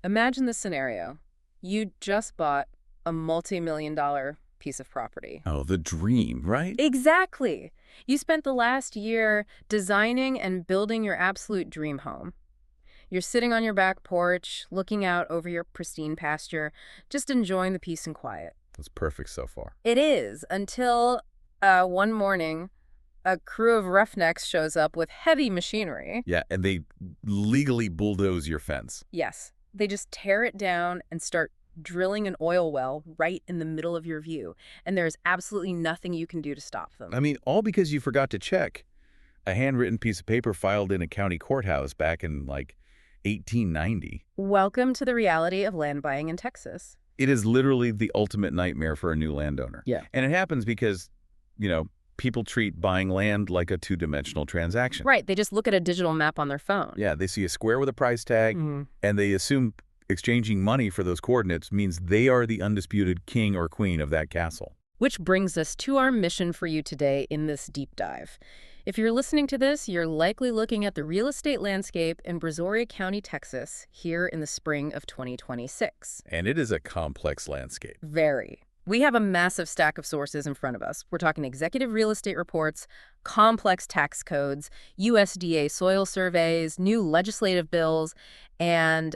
Imagine this scenario. You just bought a multi-million-dollar piece of property. Oh, the dream, right? Exactly. You spent the last year designing and building your absolute dream home. You're sitting on your back porch, looking out over your pristine pasture, just enjoying the peace and quiet. That's perfect so far. It is, until one morning, a crew of roughnecks shows up with heavy machinery. Yeah, and they legally bulldoze your fence. Yes, they just tear it down and start drilling an oil well right in the middle of your view, and there's absolutely nothing you can do to stop them. I mean, all because you forgot to check a handwritten piece of paper filed in a county courthouse back in, like, 1890. Welcome to the reality of land buying in Texas. It is literally the ultimate nightmare for a new landowner. Yeah. And it happens because, people treat buying land like a two-dimensional transaction. Right, they just look at a digital map on their phone. Yeah, they see a square with a price tag, and they assume exchanging money for those coordinates means they are the undisputed king or queen of that castle. Which brings us to our mission for you today in this deep dive. If you're listening to this, you're likely looking at the real estate landscape in Brazoria County, Texas, here in the spring of 2026. And it is a complex landscape. Very. We have a massive stack of sources in front of us. We're talking executive real estate reports, complex tax codes, USDA soil surveys, new legislative bills, and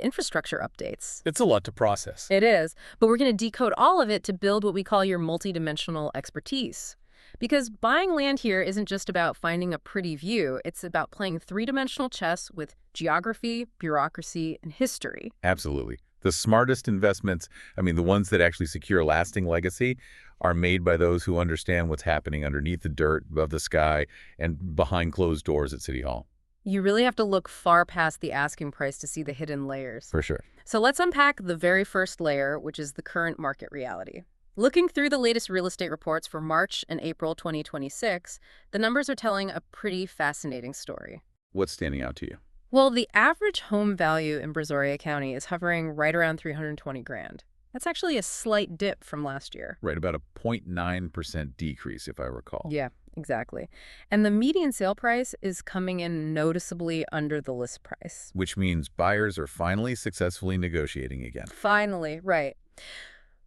infrastructure updates. It's a lot to process. It is, but we're going to decode all of it to build what we call your multidimensional expertise. Because buying land here isn't just about finding a pretty view, it's about playing three-dimensional chess with geography, bureaucracy, and history. Absolutely. The smartest investments, the ones that actually secure a lasting legacy, are made by those who understand what's happening underneath the dirt, above the sky, and behind closed doors at City Hall. You really have to look far past the asking price to see the hidden layers. For sure. So let's unpack the very first layer, which is the current market reality. Looking through the latest real estate reports for March and April 2026, the numbers are telling a pretty fascinating story. What's standing out to you? Well, the average home value in Brazoria County is hovering right around $320,000. That's actually a slight dip from last year. Right, about a 0.9% decrease, if I recall. Yeah, exactly. And the median sale price is coming in noticeably under the list price. Which means buyers are finally successfully negotiating again. Finally, right.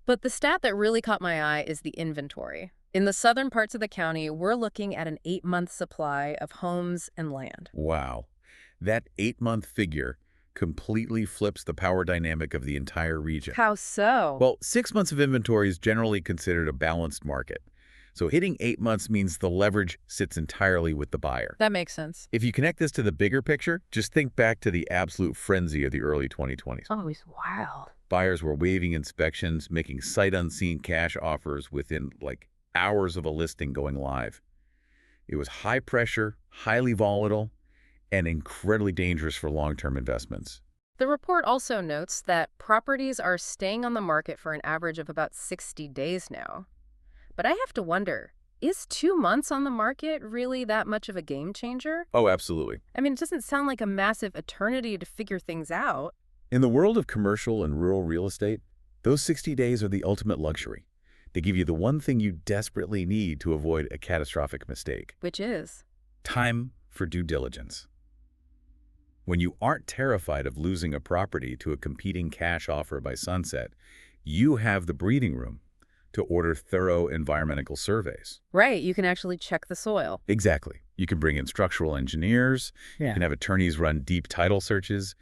But the stat that really caught my eye is the inventory. In the southern parts of the county, we're looking at an 8-month supply of homes and land. Wow. That 8-month figure completely flips the power dynamic of the entire region. How so? Well, 6 months of inventory is generally considered a balanced market. So hitting 8 months means the leverage sits entirely with the buyer. That makes sense. If you connect this to the bigger picture, just think back to the absolute frenzy of the early 2020s. Oh, it's wild. Buyers were waiving inspections, making sight-unseen cash offers within, hours of a listing going live. It was high pressure, highly volatile, and incredibly dangerous for long-term investments. The report also notes that properties are staying on the market for an average of about 60 days now. But I have to wonder, is 2 months on the market really that much of a game changer? Oh, absolutely. It doesn't sound like a massive eternity to figure things out. In the world of commercial and rural real estate, those 60 days are the ultimate luxury. They give you the one thing you desperately need to avoid a catastrophic mistake. Which is? Time for due diligence. When you aren't terrified of losing a property to a competing cash offer by sunset, you have the breathing room to order thorough environmental surveys. Right, you can actually check the soil. Exactly. You can bring in structural engineers. Yeah. You can have attorneys run deep title searches.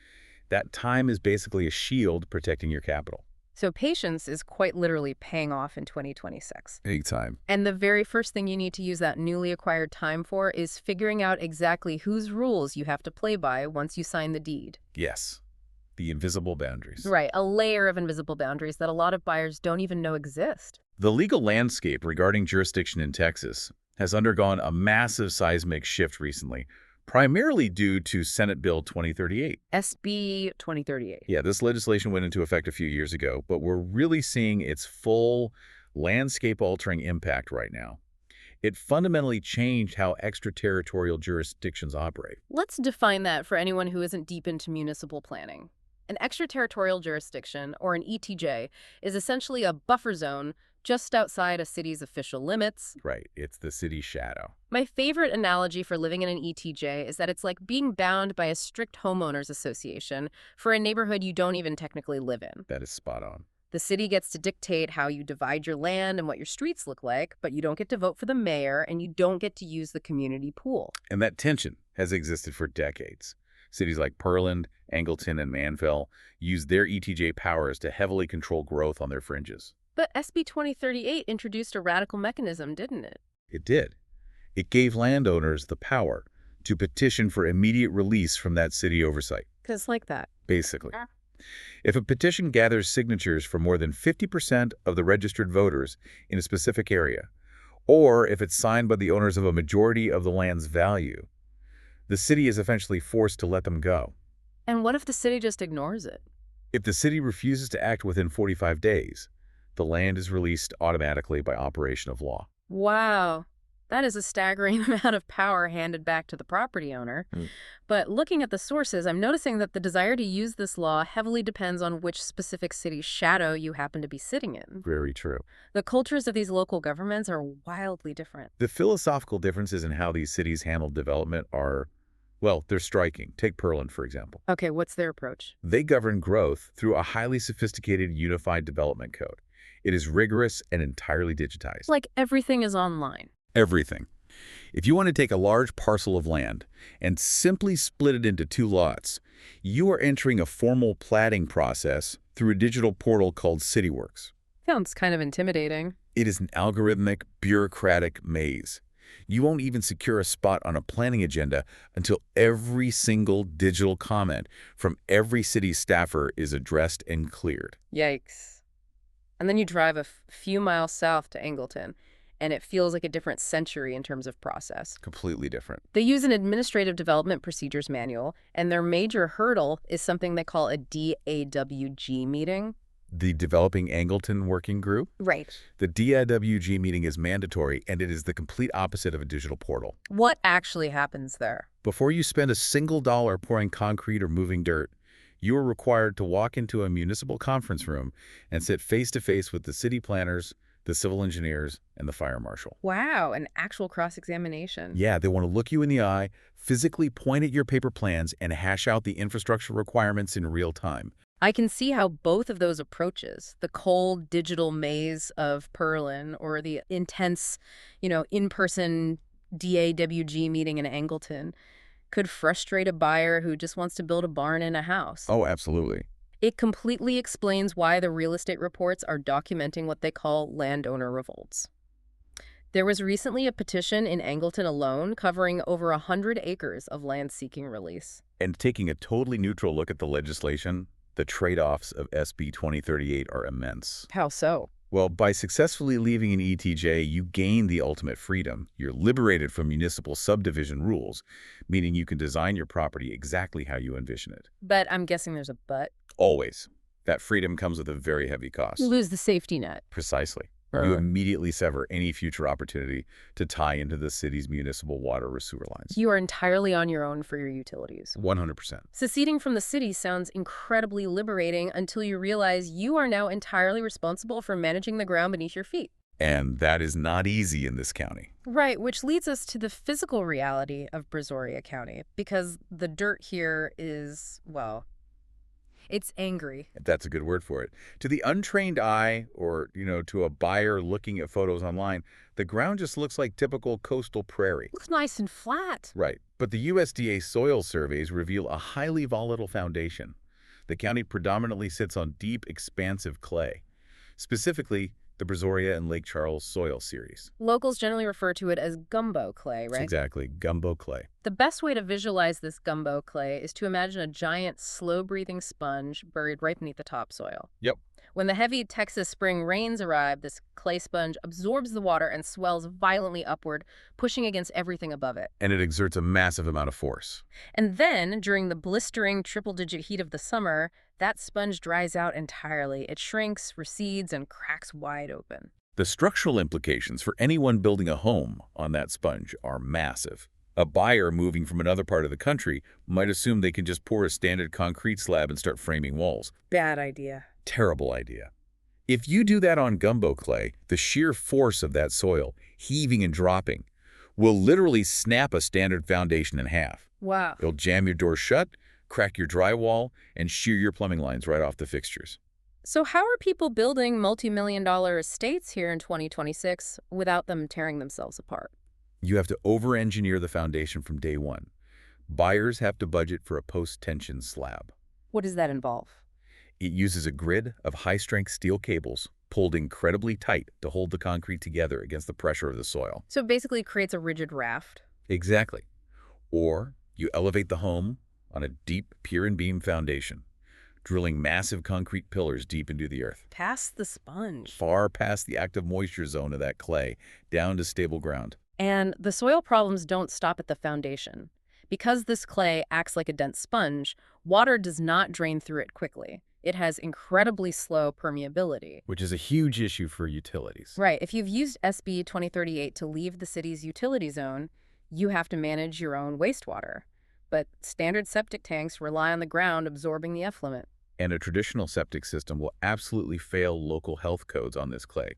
That time is basically a shield protecting your capital. So patience is quite literally paying off in 2026. Big time. And the very first thing you need to use that newly acquired time for is figuring out exactly whose rules you have to play by once you sign the deed. Yes. The invisible boundaries. Right, a layer of invisible boundaries that a lot of buyers don't even know exist. The legal landscape regarding jurisdiction in Texas has undergone a massive seismic shift recently, primarily due to Senate Bill 2038. SB 2038. Yeah, this legislation went into effect a few years ago, but we're really seeing its full landscape-altering impact right now. It fundamentally changed how extraterritorial jurisdictions operate. Let's define that for anyone who isn't deep into municipal planning. An extraterritorial jurisdiction, or an ETJ, is essentially a buffer zone just outside a city's official limits. Right, it's the city shadow. My favorite analogy for living in an ETJ is that it's like being bound by a strict homeowners association for a neighborhood you don't even technically live in. That is spot on. The city gets to dictate how you divide your land and what your streets look like, but you don't get to vote for the mayor and you don't get to use the community pool. And that tension has existed for decades. Cities like Pearland, Angleton, and Manville use their ETJ powers to heavily control growth on their fringes. But SB 2038 introduced a radical mechanism, didn't it? It did. It gave landowners the power to petition for immediate release from that city oversight. Because like that. Basically. If a petition gathers signatures from more than 50% of the registered voters in a specific area, or if it's signed by the owners of a majority of the land's value, the city is essentially forced to let them go. And what if the city just ignores it? If the city refuses to act within 45 days, the land is released automatically by operation of law. Wow. That is a staggering amount of power handed back to the property owner. But looking at the sources, I'm noticing that the desire to use this law heavily depends on which specific city's shadow you happen to be sitting in. Very true. The cultures of these local governments are wildly different. The philosophical differences in how these cities handle development are, well, they're striking. Take Pearland, for example. Okay, what's their approach? They govern growth through a highly sophisticated unified development code. It is rigorous and entirely digitized. Like everything is online. Everything. If you want to take a large parcel of land and simply split it into 2 lots, you are entering a formal platting process through a digital portal called CityWorks. Sounds kind of intimidating. It is an algorithmic, bureaucratic maze. You won't even secure a spot on a planning agenda until every single digital comment from every city staffer is addressed and cleared. Yikes. And then you drive a few miles south to Angleton, and it feels like a different century in terms of process. Completely different. They use an Administrative Development Procedures Manual, and their major hurdle is something they call a DAWG meeting. The Developing Angleton Working Group? Right. The DAWG meeting is mandatory, and it is the complete opposite of a digital portal. What actually happens there? Before you spend a single dollar pouring concrete or moving dirt, you are required to walk into a municipal conference room and sit face-to-face with the city planners, the civil engineers, and the fire marshal. Wow, an actual cross-examination. Yeah, they want to look you in the eye, physically point at your paper plans, and hash out the infrastructure requirements in real time. I can see how both of those approaches, the cold digital maze of Pearland or the intense, in-person DAWG meeting in Angleton, could frustrate a buyer who just wants to build a barn and a house. Oh, absolutely. It completely explains why the real estate reports are documenting what they call landowner revolts. There was recently a petition in Angleton alone covering over 100 acres of land seeking release. And taking a totally neutral look at the legislation, the trade-offs of SB 2038 are immense. How so? Well, by successfully leaving an ETJ, you gain the ultimate freedom. You're liberated from municipal subdivision rules, meaning you can design your property exactly how you envision it. But I'm guessing there's a but. Always. That freedom comes with a very heavy cost. You lose the safety net. Precisely. You immediately sever any future opportunity to tie into the city's municipal water or sewer lines. You are entirely on your own for your utilities. 100%. Seceding from the city sounds incredibly liberating until you realize you are now entirely responsible for managing the ground beneath your feet. And that is not easy in this county. Right, which leads us to the physical reality of Brazoria County, because the dirt here is, well, it's angry. That's a good word for it. To the untrained eye or, to a buyer looking at photos online, the ground just looks like typical coastal prairie. Looks nice and flat. Right. But the USDA soil surveys reveal a highly volatile foundation. The county predominantly sits on deep, expansive clay. Specifically, the Brazoria and Lake Charles soil series. Locals generally refer to it as gumbo clay, right? Exactly, gumbo clay. The best way to visualize this gumbo clay is to imagine a giant, slow-breathing sponge buried right beneath the topsoil. Yep. When the heavy Texas spring rains arrive, this clay sponge absorbs the water and swells violently upward, pushing against everything above it. And it exerts a massive amount of force. And then, during the blistering triple-digit heat of the summer, that sponge dries out entirely. It shrinks, recedes, and cracks wide open. The structural implications for anyone building a home on that sponge are massive. A buyer moving from another part of the country might assume they can just pour a standard concrete slab and start framing walls. Bad idea. Terrible idea. If you do that on gumbo clay, the sheer force of that soil, heaving and dropping, will literally snap a standard foundation in half. Wow. It'll jam your door shut, crack your drywall, and shear your plumbing lines right off the fixtures. So how are people building multi-million-dollar estates here in 2026 without them tearing themselves apart? You have to over-engineer the foundation from day one. Buyers have to budget for a post-tension slab. What does that involve? It uses a grid of high-strength steel cables pulled incredibly tight to hold the concrete together against the pressure of the soil. So it basically creates a rigid raft. Exactly. Or you elevate the home on a deep pier and beam foundation, drilling massive concrete pillars deep into the earth, Past the sponge. far past the active moisture zone of that clay, down to stable ground. And the soil problems don't stop at the foundation. Because this clay acts like a dense sponge, water does not drain through it quickly. It has incredibly slow permeability. Which is a huge issue for utilities. Right. If you've used SB 2038 to leave the city's utility zone, you have to manage your own wastewater. But standard septic tanks rely on the ground absorbing the effluent. And a traditional septic system will absolutely fail local health codes on this clay.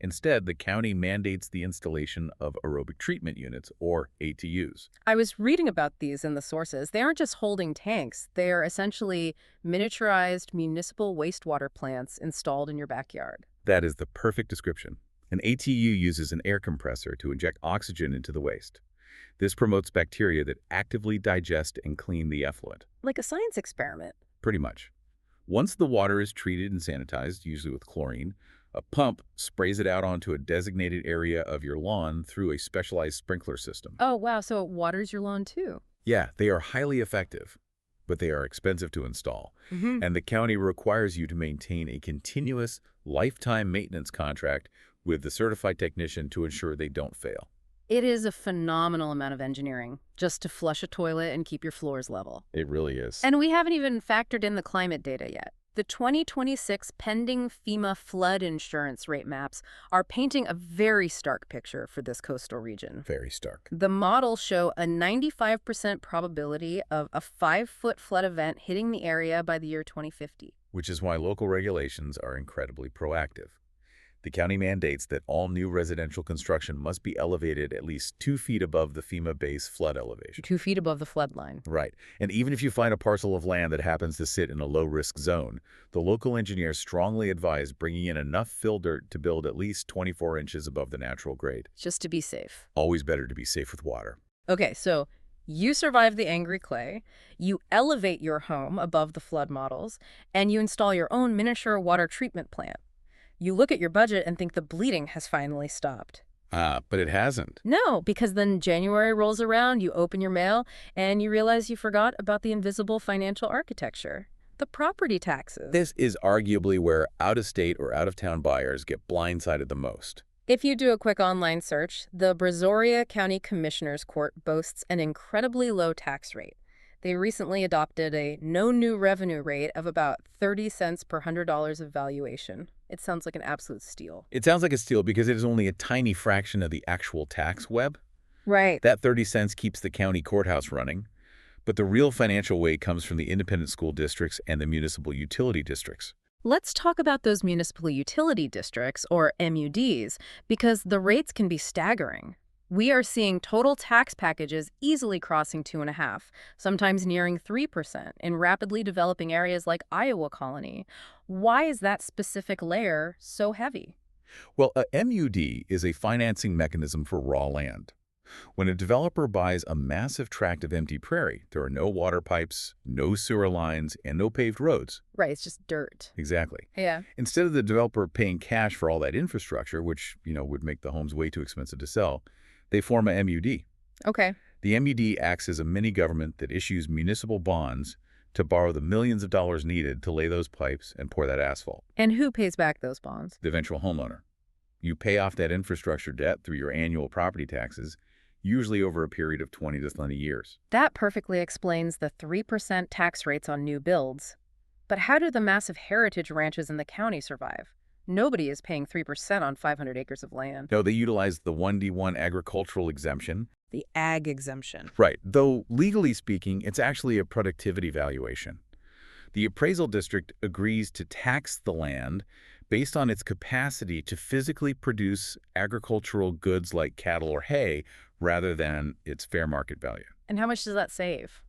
Instead, the county mandates the installation of aerobic treatment units, or ATUs. I was reading about these in the sources. They aren't just holding tanks. They are essentially miniaturized municipal wastewater plants installed in your backyard. That is the perfect description. An ATU uses an air compressor to inject oxygen into the waste. This promotes bacteria that actively digest and clean the effluent. Like a science experiment. Pretty much. Once the water is treated and sanitized, usually with chlorine, a pump sprays it out onto a designated area of your lawn through a specialized sprinkler system. Oh, wow. So it waters your lawn, too. Yeah, they are highly effective, but they are expensive to install. And the county requires you to maintain a continuous, lifetime maintenance contract with the certified technician to ensure they don't fail. It is a phenomenal amount of engineering just to flush a toilet and keep your floors level. It really is. And we haven't even factored in the climate data yet. The 2026 pending FEMA flood insurance rate maps are painting a very stark picture for this coastal region. Very stark. The models show a 95% probability of a 5-foot flood event hitting the area by the year 2050. Which is why local regulations are incredibly proactive. The county mandates that all new residential construction must be elevated at least 2 feet above the FEMA base flood elevation. 2 feet above the flood line. Right. And even if you find a parcel of land that happens to sit in a low-risk zone, the local engineers strongly advise bringing in enough fill dirt to build at least 24 inches above the natural grade. Just to be safe. Always better to be safe with water. Okay, so you survive the angry clay, you elevate your home above the flood models, and you install your own miniature water treatment plant. You look at your budget and think the bleeding has finally stopped. But it hasn't. No, because then January rolls around, you open your mail, and you realize you forgot about the invisible financial architecture, the property taxes. This is arguably where out-of-state or out-of-town buyers get blindsided the most. If you do a quick online search, the Brazoria County Commissioner's Court boasts an incredibly low tax rate. They recently adopted a no new revenue rate of about 30 cents per $100 of valuation. It sounds like an absolute steal. It sounds like a steal because it is only a tiny fraction of the actual tax web. Right. That 30 cents keeps the county courthouse running. But the real financial weight comes from the independent school districts and the municipal utility districts. Let's talk about those municipal utility districts, or MUDs, because the rates can be staggering. We are seeing total tax packages easily crossing 2.5%, sometimes nearing 3% in rapidly developing areas like Iowa Colony. Why is that specific layer so heavy? Well, a MUD is a financing mechanism for raw land. When a developer buys a massive tract of empty prairie, there are no water pipes, no sewer lines, and no paved roads. Right, it's just dirt. Exactly. Yeah. Instead of the developer paying cash for all that infrastructure, which, would make the homes way too expensive to sell, they form a MUD. Okay. The MUD acts as a mini-government that issues municipal bonds to borrow the millions of dollars needed to lay those pipes and pour that asphalt. And who pays back those bonds? The eventual homeowner. You pay off that infrastructure debt through your annual property taxes, usually over a period of 20 to 30 years. That perfectly explains the 3% tax rates on new builds. But how do the massive heritage ranches in the county survive? Nobody is paying 3% on 500 acres of land. No, they utilize the 1D1 agricultural exemption. The ag exemption. Right, though legally speaking, it's actually a productivity valuation. The appraisal district agrees to tax the land based on its capacity to physically produce agricultural goods like cattle or hay rather than its fair market value. And how much does that save?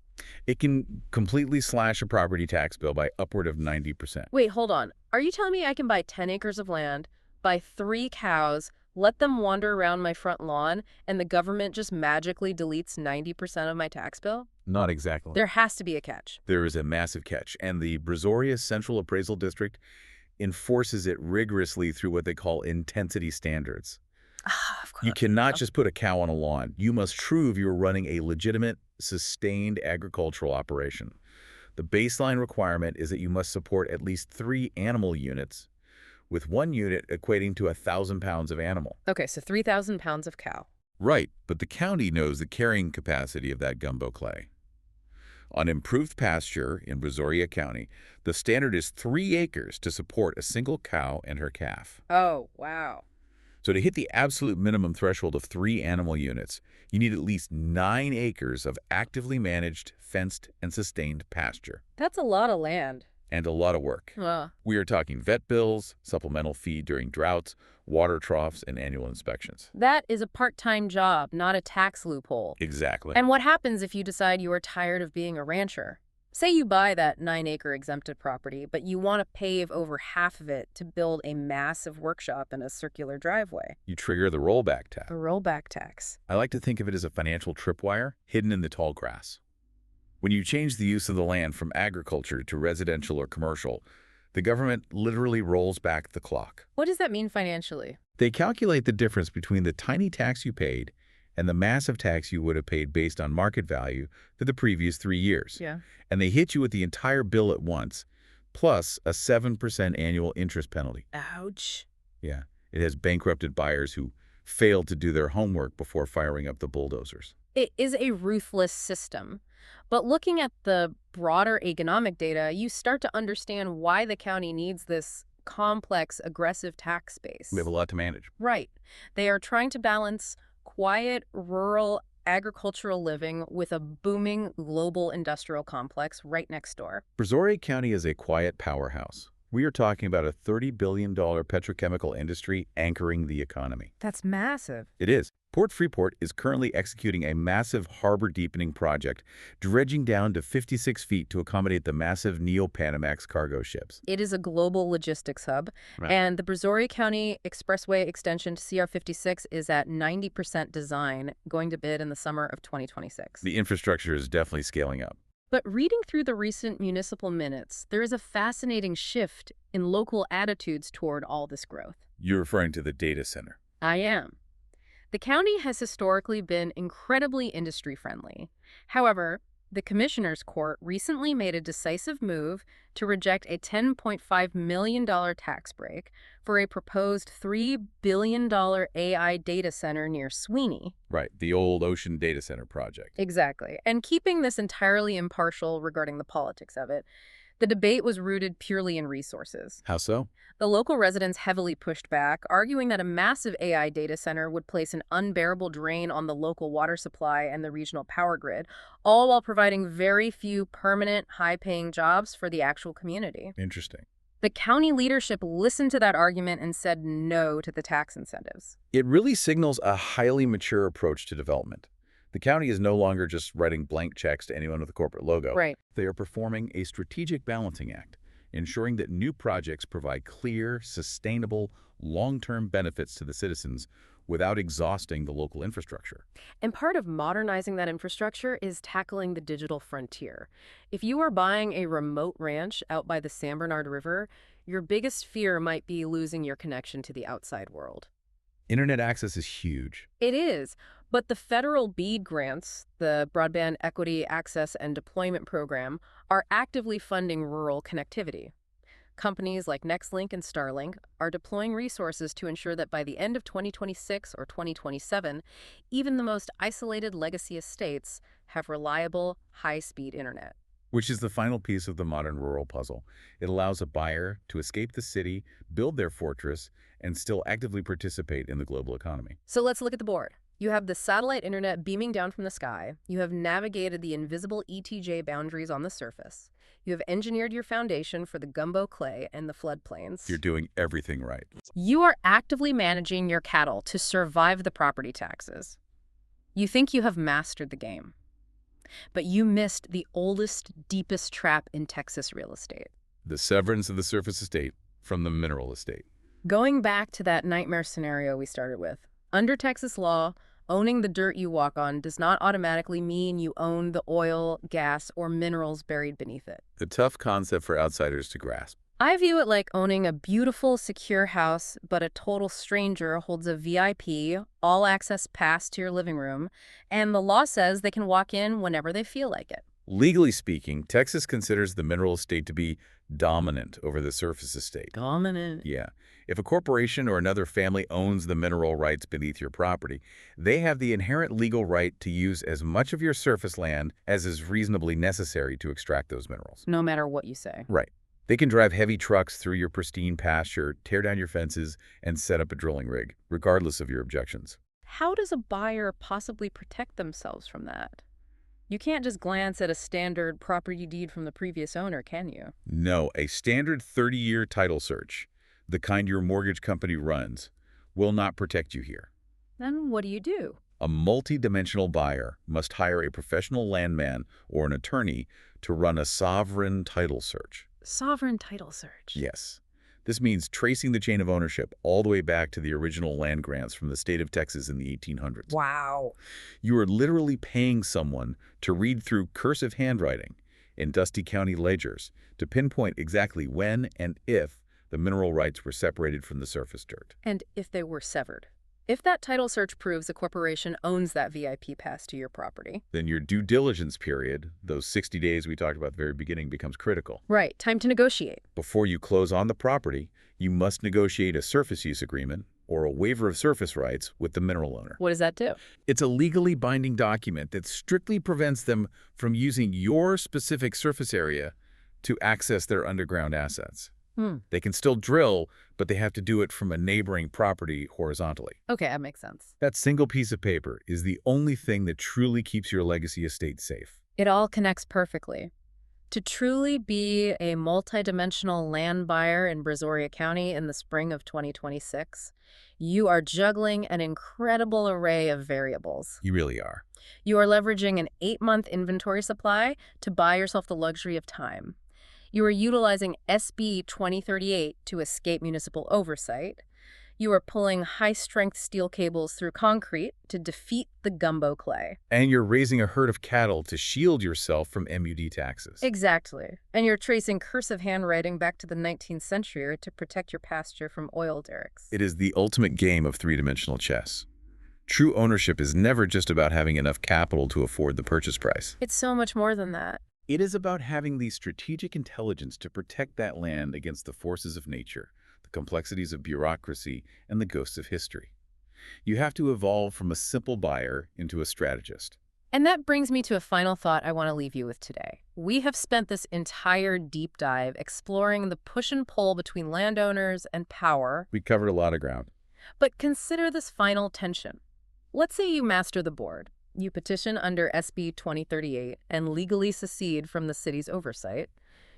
It can completely slash a property tax bill by upward of 90%. Wait, hold on. Are you telling me I can buy 10 acres of land, buy 3 cows, let them wander around my front lawn, and the government just magically deletes 90% of my tax bill? Not exactly. There has to be a catch. There is a massive catch, and the Brazoria Central Appraisal District enforces it rigorously through what they call intensity standards. Ah, of course. You cannot just put a cow on a lawn. You must prove you're running a legitimate, sustained agricultural operation. The baseline requirement is that you must support at least 3 animal units, with 1 unit equating to 1,000 pounds of animal. Okay, so 3,000 pounds of cow. Right, but the county knows the carrying capacity of that gumbo clay. On improved pasture in Brazoria County, the standard is 3 acres to support a single cow and her calf. Oh, wow. So to hit the absolute minimum threshold of 3 animal units, you need at least 9 acres of actively managed, fenced, and sustained pasture. That's a lot of land. And a lot of work. We are talking vet bills, supplemental feed during droughts, water troughs, and annual inspections. That is a part-time job, not a tax loophole. Exactly. And what happens if you decide you are tired of being a rancher? Say you buy that 9-acre exempted property, but you want to pave over half of it to build a massive workshop and a circular driveway. You trigger the rollback tax. A rollback tax. I like to think of it as a financial tripwire hidden in the tall grass. When you change the use of the land from agriculture to residential or commercial, the government literally rolls back the clock. What does that mean financially? They calculate the difference between the tiny tax you paid and the massive tax you would have paid based on market value for the previous 3 years. Yeah. And they hit you with the entire bill at once, plus a 7% annual interest penalty. Ouch. Yeah, it has bankrupted buyers who failed to do their homework before firing up the bulldozers. It is a ruthless system. But looking at the broader economic data, you start to understand why the county needs this complex, aggressive tax base. We have a lot to manage. Right. They are trying to balance quiet, rural, agricultural living with a booming global industrial complex right next door. Brazoria County is a quiet powerhouse. We are talking about a $30 billion petrochemical industry anchoring the economy. That's massive. It is. Port Freeport is currently executing a massive harbor deepening project, dredging down to 56 feet to accommodate the massive Neo-Panamax cargo ships. It is a global logistics hub, Right. and the Brazoria County Expressway extension to CR56 is at 90% design, going to bid in the summer of 2026. The infrastructure is definitely scaling up. But reading through the recent municipal minutes, there is a fascinating shift in local attitudes toward all this growth. You're referring to the data center. I am. The county has historically been incredibly industry-friendly. However, the Commissioner's Court recently made a decisive move to reject a $10.5 million tax break for a proposed $3 billion AI data center near Sweeney. Right, the old ocean data center project. Exactly. And keeping this entirely impartial regarding the politics of it, the debate was rooted purely in resources. How so? The local residents heavily pushed back, arguing that a massive AI data center would place an unbearable drain on the local water supply and the regional power grid, all while providing very few permanent, high-paying jobs for the actual community. Interesting. The county leadership listened to that argument and said no to the tax incentives. It really signals a highly mature approach to development. The county is no longer just writing blank checks to anyone with a corporate logo. Right. They are performing a strategic balancing act, ensuring that new projects provide clear, sustainable, long-term benefits to the citizens without exhausting the local infrastructure. And part of modernizing that infrastructure is tackling the digital frontier. If you are buying a remote ranch out by the San Bernard River, your biggest fear might be losing your connection to the outside world. Internet access is huge. It is, but the federal BEAD grants, the Broadband Equity Access and Deployment Program, are actively funding rural connectivity. Companies like Nextlink and Starlink are deploying resources to ensure that by the end of 2026 or 2027, even the most isolated legacy estates have reliable, high-speed internet. Which is the final piece of the modern rural puzzle. It allows a buyer to escape the city, build their fortress, and still actively participate in the global economy. So let's look at the board. You have the satellite internet beaming down from the sky. You have navigated the invisible ETJ boundaries on the surface. You have engineered your foundation for the gumbo clay and the floodplains. You're doing everything right. You are actively managing your cattle to survive the property taxes. You think you have mastered the game. But you missed the oldest, deepest trap in Texas real estate. The severance of the surface estate from the mineral estate. Going back to that nightmare scenario we started with, under Texas law, owning the dirt you walk on does not automatically mean you own the oil, gas, or minerals buried beneath it. A tough concept for outsiders to grasp. I view it like owning a beautiful, secure house, but a total stranger holds a VIP, all-access pass to your living room, and the law says they can walk in whenever they feel like it. Legally speaking, Texas considers the mineral estate to be dominant over the surface estate. Dominant. Yeah. If a corporation or another family owns the mineral rights beneath your property, they have the inherent legal right to use as much of your surface land as is reasonably necessary to extract those minerals. No matter what you say. Right. They can drive heavy trucks through your pristine pasture, tear down your fences, and set up a drilling rig, regardless of your objections. How does a buyer possibly protect themselves from that? You can't just glance at a standard property deed from the previous owner, can you? No, a standard 30-year title search, the kind your mortgage company runs, will not protect you here. Then what do you do? A multi-dimensional buyer must hire a professional landman or an attorney to run a sovereign title search. Sovereign title search. Yes. This means tracing the chain of ownership all the way back to the original land grants from the state of Texas in the 1800s. Wow. You are literally paying someone to read through cursive handwriting in dusty county ledgers to pinpoint exactly when and if the mineral rights were separated from the surface dirt. And if they were severed. If that title search proves a corporation owns that VIP pass to your property. Then your due diligence period, those 60 days we talked about at the very beginning, becomes critical. Right, time to negotiate. Before you close on the property, you must negotiate a surface use agreement or a waiver of surface rights with the mineral owner. What does that do? It's a legally binding document that strictly prevents them from using your specific surface area to access their underground assets. They can still drill, but they have to do it from a neighboring property horizontally. Okay, that makes sense. That single piece of paper is the only thing that truly keeps your legacy estate safe. It all connects perfectly. To truly be a multidimensional land buyer in Brazoria County in the spring of 2026, you are juggling an incredible array of variables. You really are. You are leveraging an 8-month inventory supply to buy yourself the luxury of time. You are utilizing SB 2038 to escape municipal oversight. You are pulling high-strength steel cables through concrete to defeat the gumbo clay. And you're raising a herd of cattle to shield yourself from MUD taxes. Exactly. And you're tracing cursive handwriting back to the 19th century to protect your pasture from oil derricks. It is the ultimate game of three-dimensional chess. True ownership is never just about having enough capital to afford the purchase price. It's so much more than that. It is about having the strategic intelligence to protect that land against the forces of nature, the complexities of bureaucracy, and the ghosts of history. You have to evolve from a simple buyer into a strategist. And that brings me to a final thought I want to leave you with today. We have spent this entire deep dive exploring the push and pull between landowners and power. We covered a lot of ground. But consider this final tension. Let's say you master the board. You petition under SB 2038 and legally secede from the city's oversight.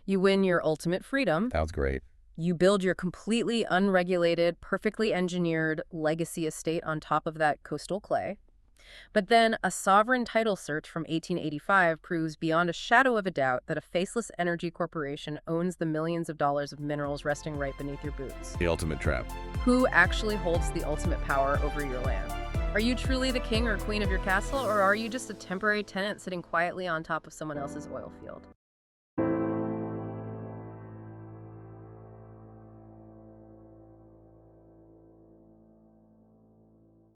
You win your ultimate freedom. Sounds great. You build your completely unregulated, perfectly engineered legacy estate on top of that coastal clay. But then a sovereign title search from 1885 proves beyond a shadow of a doubt that a faceless energy corporation owns the millions of dollars of minerals resting right beneath your boots. The ultimate trap. Who actually holds the ultimate power over your land? Are you truly the king or queen of your castle, or are you just a temporary tenant sitting quietly on top of someone else's oil field?